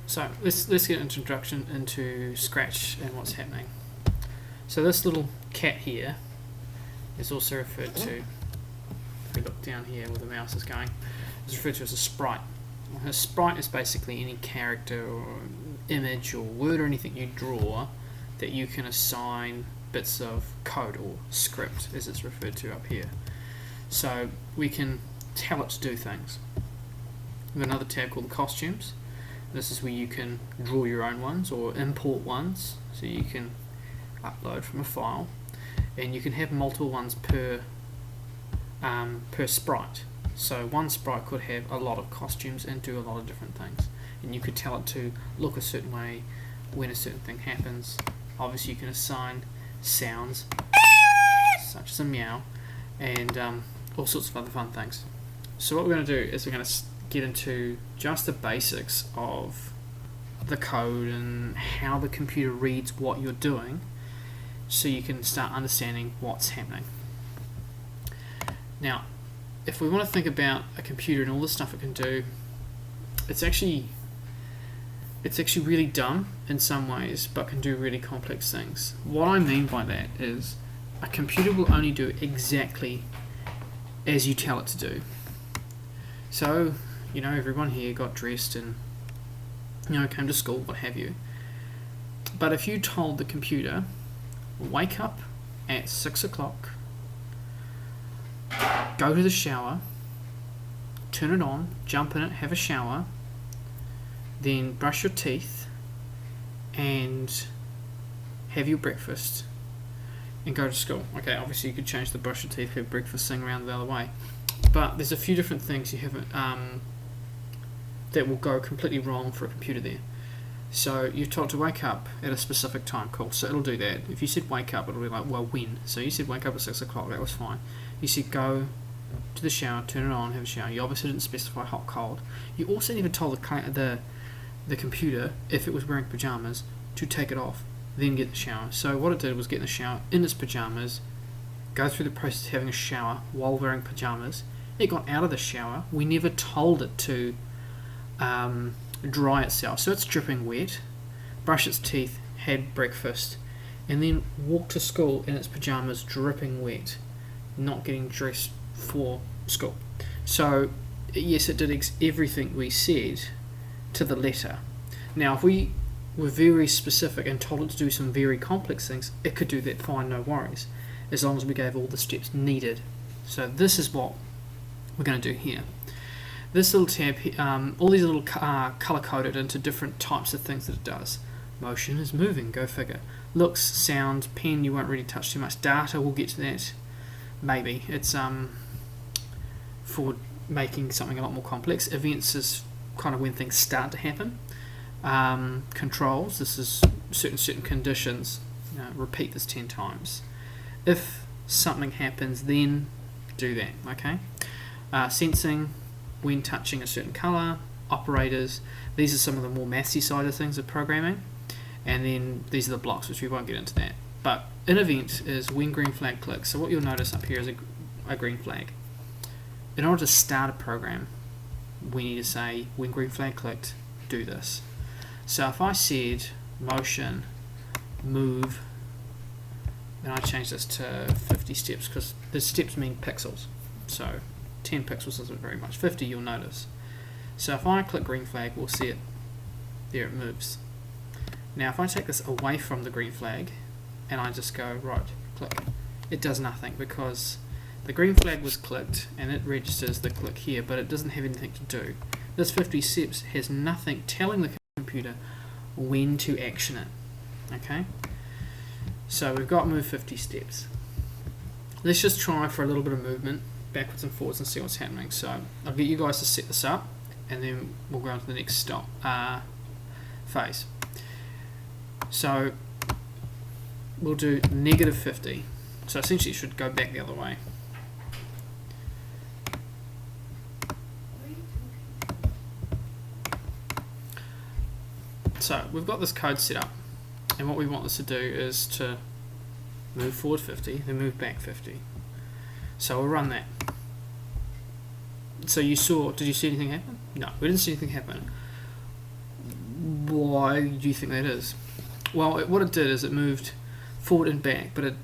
So let's get an introduction into Scratch and what's happening. So this little cat here is also referred to, if we look down here where the mouse is going, is referred to as a sprite. A sprite is basically any character or image or word or anything you draw that you can assign bits of code or script, as it's referred to up here. So we can tell it to do things. We have another tab called the costumes. This is where you can draw your own ones or import ones, so you can upload from a file, and you can have multiple ones per sprite. So one sprite could have a lot of costumes and do a lot of different things, and you could tell it to look a certain way when a certain thing happens. Obviously you can assign sounds such as a meow and all sorts of other fun things. So what we're going to do is we're going to get into just the basics of the code and how the computer reads what you're doing, so you can start understanding what's happening. Now, if we want to think about a computer and all the stuff it can do, it's actually really dumb in some ways, but can do really complex things. What I mean by that is a computer will only do exactly as you tell it to do. So, you know, everyone here got dressed and, you know, came to school, what have you. But if you told the computer, wake up at 6 o'clock, go to the shower, turn it on, jump in it, have a shower, then brush your teeth and have your breakfast and go to school. Okay, obviously you could change the brush your teeth, have breakfast thing around the other way. But there's a few different things you have that will go completely wrong for a computer there. So you're told to wake up at a specific time, cool, so it'll do that. If you said wake up, it'll be like, well, when? So you said wake up at 6 o'clock, that was fine. You said go to the shower, turn it on, have a shower. You obviously didn't specify hot, cold. You also never told the computer, if it was wearing pyjamas, to take it off, then get the shower. So what it did was get in the shower in its pyjamas, go through the process of having a shower while wearing pyjamas. It got out of the shower. We never told it to dry itself, so it's dripping wet, brush its teeth, had breakfast, and then walked to school in its pyjamas dripping wet, not getting dressed for school. So yes, it did everything we said to the letter. Now if we were very specific and told it to do some very complex things, it could do that fine, no worries, as long as we gave all the steps needed. So this is what we're going to do here. This little tab, all these little color coded into different types of things that it does. Motion is moving, go figure. Looks, sound, pen, you won't really touch too much. Data, we'll get to that. Maybe. It's for making something a lot more complex. Events is kind of when things start to happen. Controls, this is certain conditions. Repeat this 10 times. If something happens, then do that, okay? Sensing, when touching a certain color. Operators, these are some of the more mathsy side of things of programming, and then these are the blocks, which we won't get into that. But an event is when green flag clicks. So what you'll notice up here is a green flag. In order to start a program, we need to say when green flag clicked, do this. So if I said motion, move, and I change this to 50 steps, because the steps mean pixels, so 10 pixels isn't very much. 50 you'll notice. So if I click green flag, we'll see it. There it moves. Now if I take this away from the green flag and I just go right click, it does nothing, because the green flag was clicked and it registers the click here, but it doesn't have anything to do. This 50 steps has nothing telling the computer when to action it. Okay, so we've got move 50 steps. Let's just try for a little bit of movement backwards and forwards and see what's happening. So I'll get you guys to set this up and then we'll go on to the next phase. So we'll do negative 50. So essentially it should go back the other way. So we've got this code set up, and what we want this to do is to move forward 50, then move back 50. So we'll run that. So you saw, did you see anything happen? No, we didn't see anything happen. why do you think that is? Well, what it did is it moved forward and back, but it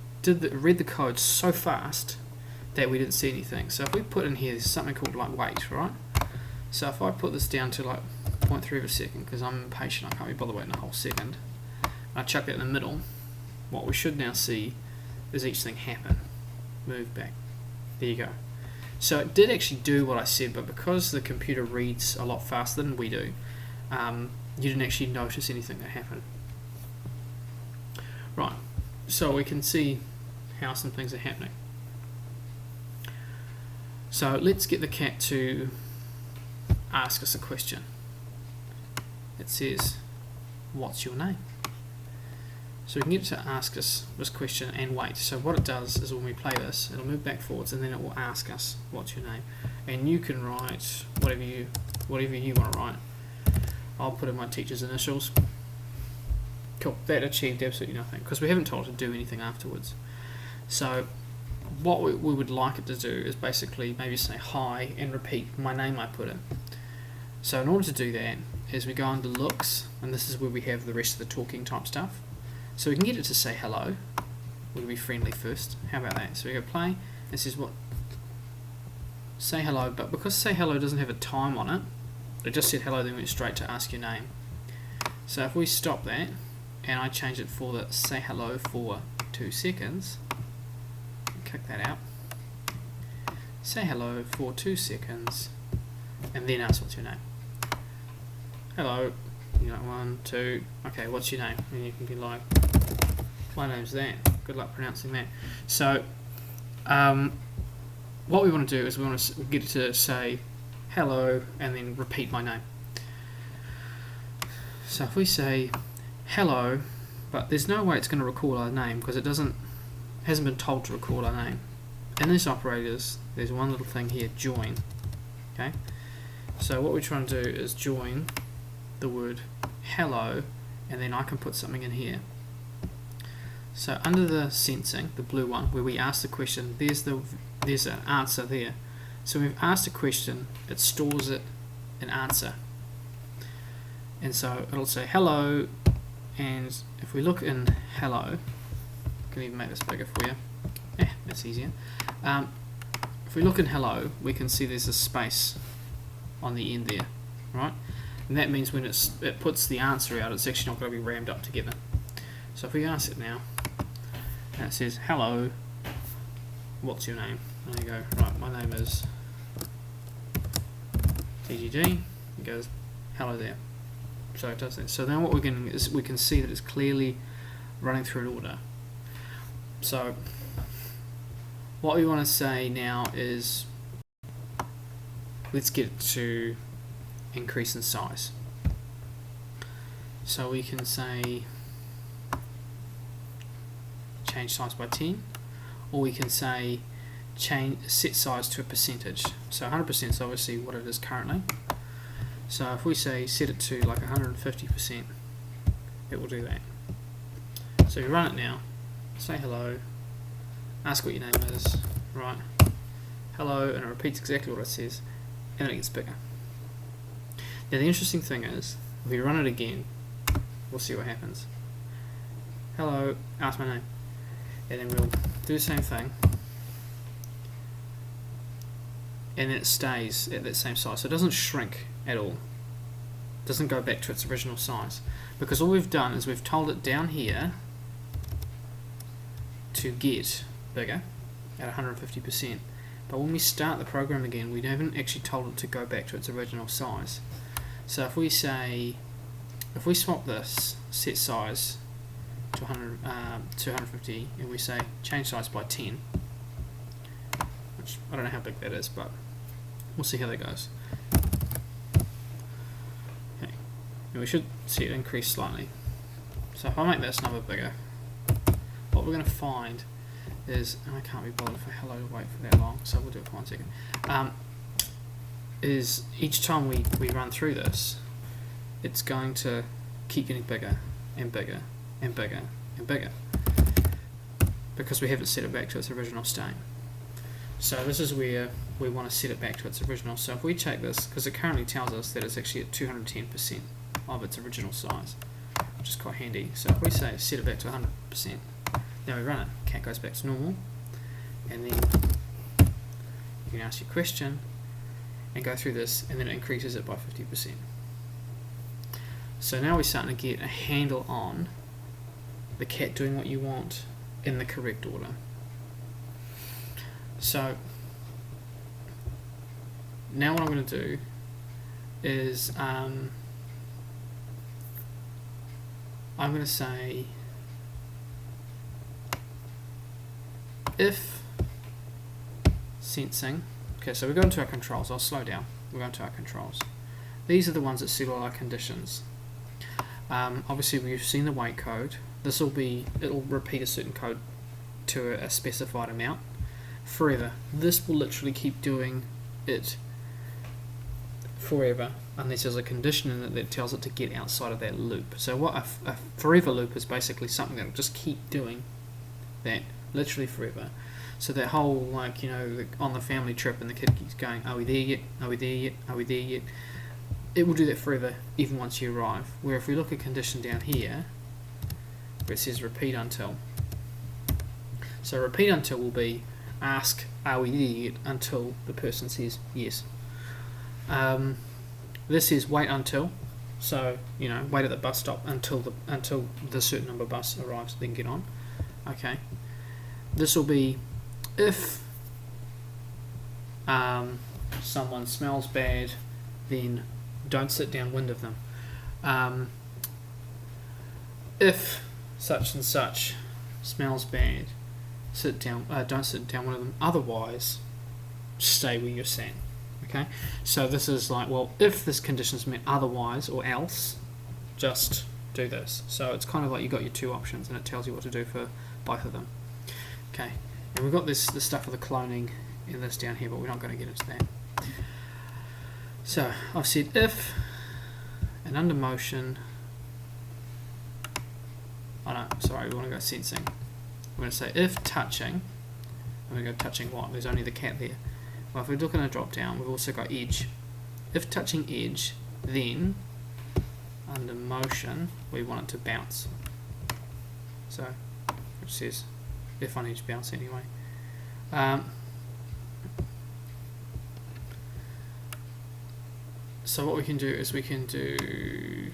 read the code so fast that we didn't see anything. So if we put in here something called like wait, right? So if I put this down to like 0.3 of a second, because I'm impatient, I can't be bothered waiting a whole second, I chuck that in the middle, what we should now see is each thing happen. Move back. There you go. So it did actually do what I said, but because the computer reads a lot faster than we do, you didn't actually notice anything that happened. Right, so we can see how some things are happening. So let's get the cat to ask us a question. It says, what's your name? So we can get it to ask us this question and wait. So what it does is when we play this, it'll move back forwards and then it will ask us, what's your name? And you can write whatever you want to write. I'll put in my teacher's initials. Cool, that achieved absolutely nothing because we haven't told it to do anything afterwards. So what we would like it to do is basically maybe say hi and repeat my name I put in. So in order to do that, is we go under looks, and this is where we have the rest of the talking type stuff. So we can get it to say hello. We'll be friendly first. How about that? So we go play, and it says what? Say hello, but because say hello doesn't have a time on it, it just said hello, then went straight to ask your name. So if we stop that, and I change it for the say hello for 2 seconds, click that out, say hello for 2 seconds, and then ask what's your name. Hello, you know, 1, 2, okay, what's your name? And you can be like, my name's that, good luck pronouncing that. So what we want to do is we want to get it to say hello and then repeat my name. So if we say hello, but there's no way it's going to recall our name because it hasn't been told to record our name. In these operators, there's one little thing here, join. Okay, so what we're trying to do is join the word hello, and then I can put something in here. So under the sensing, the blue one, where we ask the question, there's an answer there. So we've asked a question, it stores it an answer, and so it'll say hello. And if we look in hello, I can even make this bigger for you. That's easier. If we look in hello, we can see there's a space on the end there, right? And that means when it puts the answer out, it's actually not going to be rammed up together. So if we ask it now, and it says hello, what's your name? There you go. Right, my name is TGG. It goes hello there. So it does that. So now what we're getting is we can see that it's clearly running through an order. So what we want to say now is let's get it to increase in size. So we can say change size by 10, or we can say set size to a percentage. So 100% is obviously what it is currently. So if we say set it to like 150%, it will do that. So you run it now, say hello, ask what your name is, right, hello, and it repeats exactly what it says, and it gets bigger. Now the interesting thing is, if we run it again, we'll see what happens. Hello, ask my name, and then we'll do the same thing, and then it stays at that same size, so it doesn't shrink at all. It doesn't go back to its original size, because all we've done is we've told it down here to get bigger at 150%, but when we start the program again, we haven't actually told it to go back to its original size. So if we swap this set size to 150, and we say change size by 10, which I don't know how big that is, but we'll see how that goes. Okay, and we should see it increase slightly. So if I make this number bigger, what we're going to find is, and I can't be bothered for hello to wait for that long, so we'll do it for 1 second, is each time we run through this, it's going to keep getting bigger and bigger and bigger and bigger, because we haven't set it back to its original state. So this is where we want to set it back to its original. So if we take this, because it currently tells us that it's actually at 210%. of its original size, which is quite handy. So if we say set it back to 100%, now we run it, cat goes back to normal, and then you can ask your question and go through this, and then it increases it by 50%. So now we're starting to get a handle on the cat doing what you want in the correct order. So now what I'm going to do is I'm going to say if sensing. Okay, so we go into our controls. I'll slow down. We're going to our controls. These are the ones that set all our conditions. Obviously, we've seen the wait code. It'll repeat a certain code to a specified amount forever. This will literally keep doing it forever unless there's a condition in it that tells it to get outside of that loop. So what a forever loop is basically something that will just keep doing that literally forever. So that whole, like, you know, on the family trip and the kid keeps going, are we there yet? Are we there yet? Are we there yet? It will do that forever, even once you arrive. Where if we look at condition down here, where it says repeat until. So repeat until will be ask, are we there yet? Until the person says yes. This is wait until. So, you know, wait at the bus stop until the certain number of bus arrives, then get on. Okay. This will be if someone smells bad, then don't sit downwind of them. If such and such smells bad, don't sit downwind of them. Otherwise, stay where you're sat. Okay. So this is like, well, if this condition is met, otherwise or else, just do this. So it's kind of like you got your two options, and it tells you what to do for both of them. Okay, and we've got this stuff for the cloning in this down here, but we're not going to get into that. So I've said if, and under motion, we want to go sensing. We're going to say if touching, and we go touching what? There's only the cat there. Well, if we look in a drop down, we've also got edge. If touching edge, then under motion, we want it to bounce. So, which says if on edge bounce anyway. So what we can do is we can do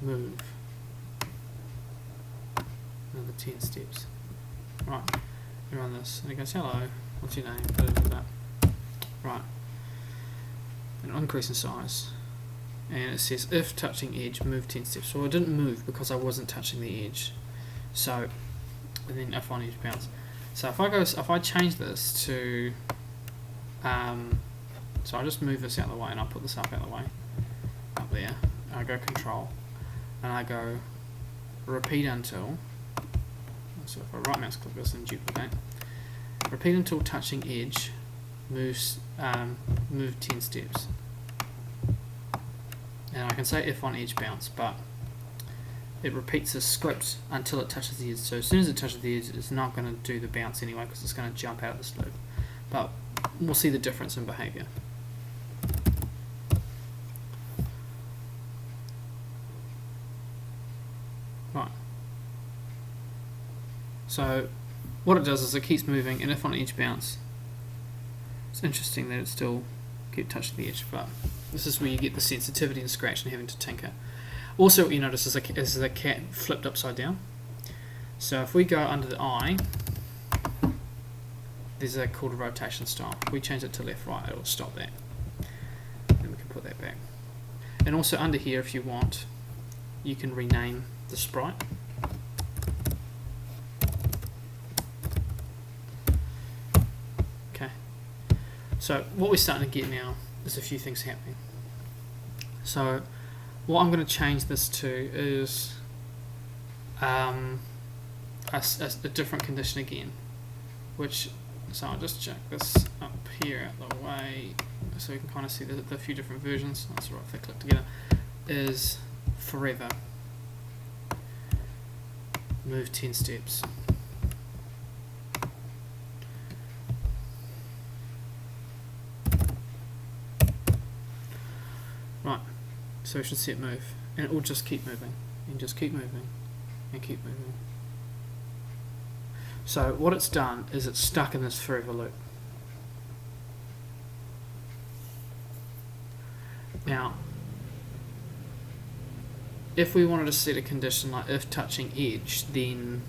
move another 10 steps. Right, we run this and it goes hello, what's your name? Blah, blah, blah. Right, and increase in size, and it says if touching edge, move 10 steps. So I didn't move because I wasn't touching the edge. So, and then if on edge bounce. So if I change this to, so I just move this out of the way and I'll put this up out of the way, up there. I go control, and I go repeat until. So if I right mouse click this and duplicate, repeat until touching edge, move 10 steps. And I can say if on edge bounce, but it repeats the script until it touches the edge. So as soon as it touches the edge, it's not going to do the bounce anyway because it's going to jump out of this loop. But we'll see the difference in behavior. Right. So what it does is it keeps moving, and if on edge bounce, it's interesting that it still keeps touching the edge, but this is where you get the sensitivity and scratch and having to tinker. Also, what you notice is the cat flipped upside down. So if we go under the eye, there's a called a rotation style. If we change it to left, right, it will stop that. Then we can put that back. And also under here, if you want, you can rename the sprite. Okay. So what we're starting to get now is a few things happening. So what I'm going to change this to is a different condition again, which, so I'll just check this up here out the way so you can kind of see the few different versions. That's right, if they click together, is forever, move 10 steps. Right. So we should see it move, and it will just keep moving, and just keep moving, and keep moving. So what it's done is it's stuck in this forever loop. Now, if we wanted to set a condition like if touching edge, then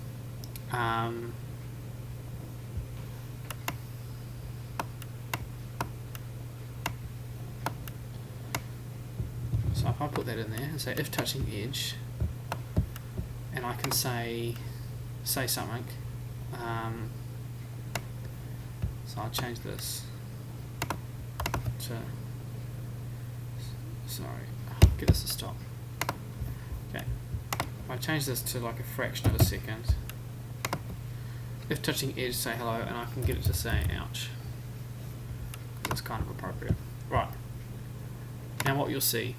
so if I put that in there and say if touching edge, and I can say something, so I'll change this to, sorry, get this to stop. Okay, if I change this to like a fraction of a second, if touching edge, say hello, and I can get it to say ouch. That's kind of appropriate. Right, now what you'll see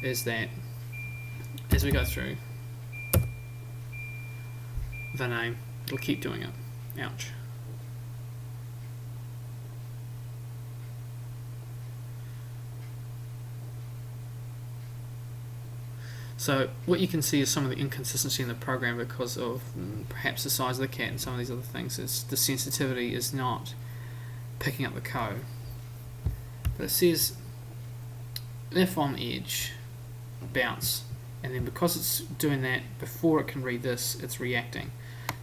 is that as we go through the name, it'll keep doing it. Ouch. So what you can see is some of the inconsistency in the program because of perhaps the size of the cat and some of these other things. Is the sensitivity is not picking up the code. But it says if on edge, bounce, and then because it's doing that before it can read this, it's reacting.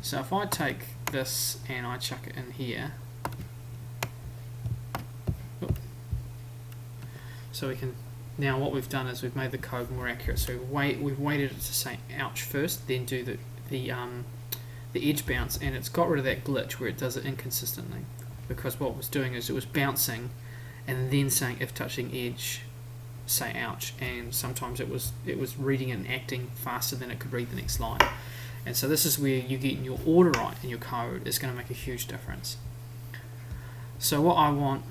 So if I take this and I chuck it in here, so we can, now what we've done is we've made the code more accurate. So we've waited it to say ouch first, then do the edge bounce, and it's got rid of that glitch where it does it inconsistently, because what it was doing is it was bouncing and then saying if touching edge, say ouch, and sometimes it was reading and acting faster than it could read the next line. And so this is where you getting your order right in your code is going to make a huge difference. So what I want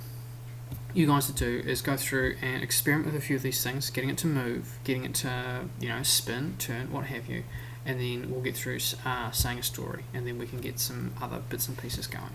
you guys to do is go through and experiment with a few of these things, getting it to move, getting it to spin, turn, what have you, and then we'll get through saying a story, and then we can get some other bits and pieces going.